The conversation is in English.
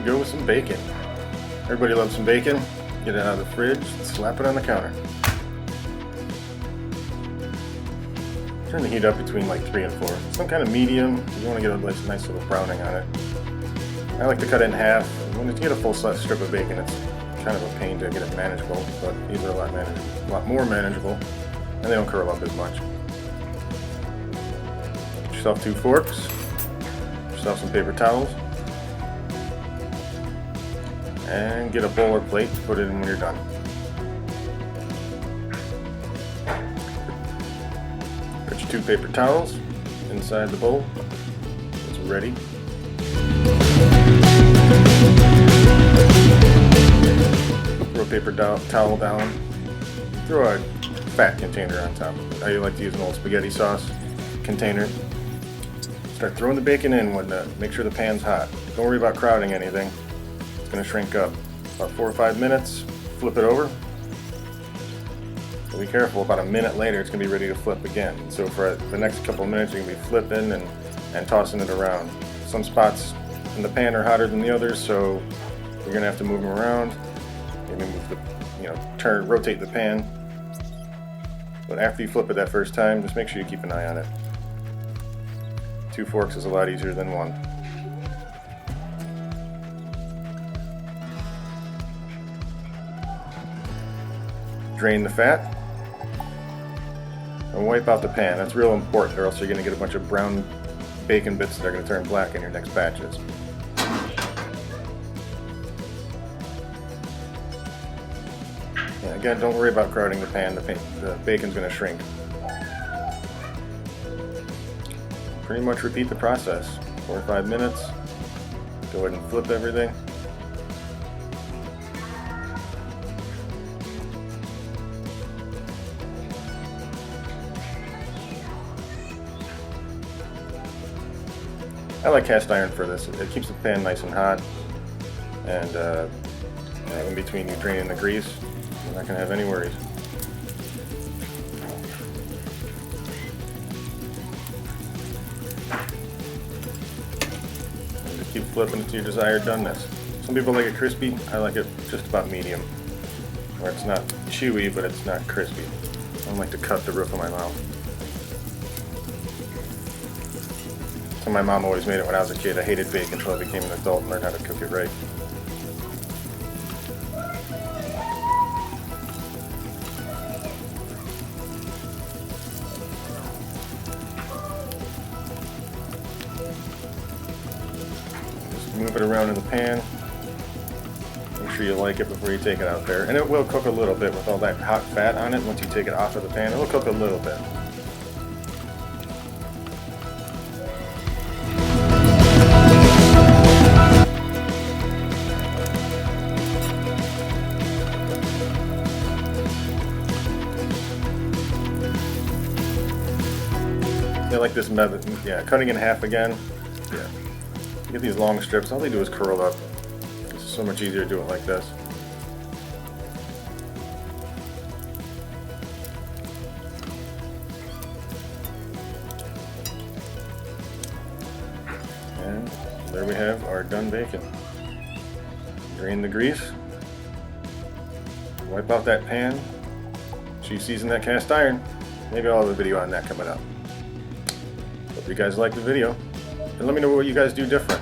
go with some bacon. Everybody loves some bacon. Get it out of the fridge, slap it on the counter. Turn the heat up between like 3 and 4. Some kind of medium. You want to get a nice little browning on it. I like to cut it in half. When you get a full strip of bacon, it's kind of a pain to get it manageable, but these are a lot more manageable, and they don't curl up as much. Get yourself 2 forks. Get yourself some paper towels. And get a bowl or plate, put it in when you're done. Put your 2 paper towels inside the bowl. It's ready. Throw a paper towel down. Throw a fat container on top. I like to use an old spaghetti sauce container. Start throwing the bacon in make sure the pan's hot. Don't worry about crowding anything. It's going to shrink up. About 4 or 5 minutes, flip it over. So be careful, about a minute later it's going to be ready to flip again. So for the next couple of minutes you're going to be flipping and tossing it around. Some spots in the pan are hotter than the others, so you're going to have to move them around. Maybe rotate the pan. But after you flip it that first time, just make sure you keep an eye on it. 2 forks is a lot easier than 1. Drain the fat and wipe out the pan. That's real important, or else you're going to get a bunch of brown bacon bits that are going to turn black in your next batches. And again, don't worry about crowding the pan. The bacon's going to shrink. Pretty much repeat the process. 4 or 5 minutes. Go ahead and flip everything. I like cast iron for this. It keeps the pan nice and hot, and in between you draining the grease, you're not going to have any worries. And just keep flipping it to your desired doneness. Some people like it crispy. I like it just about medium, where it's not chewy but it's not crispy. I don't like to cut the roof of my mouth. So my mom always made it when I was a kid. I hated bacon until I became an adult and learned how to cook it right. Just move it around in the pan. Make sure you like it before you take it out there. And it will cook a little bit with all that hot fat on it. Once you take it off of the pan, it will cook a little bit. I like this method, cutting in half again. Yeah, you get these long strips, all they do is curl up. It's so much easier to do it like this. And there we have our done bacon. Drain the grease, wipe out that pan, she seasoned that cast iron. Maybe I'll have a video on that coming up. Hope you guys like the video, and let me know what you guys do different.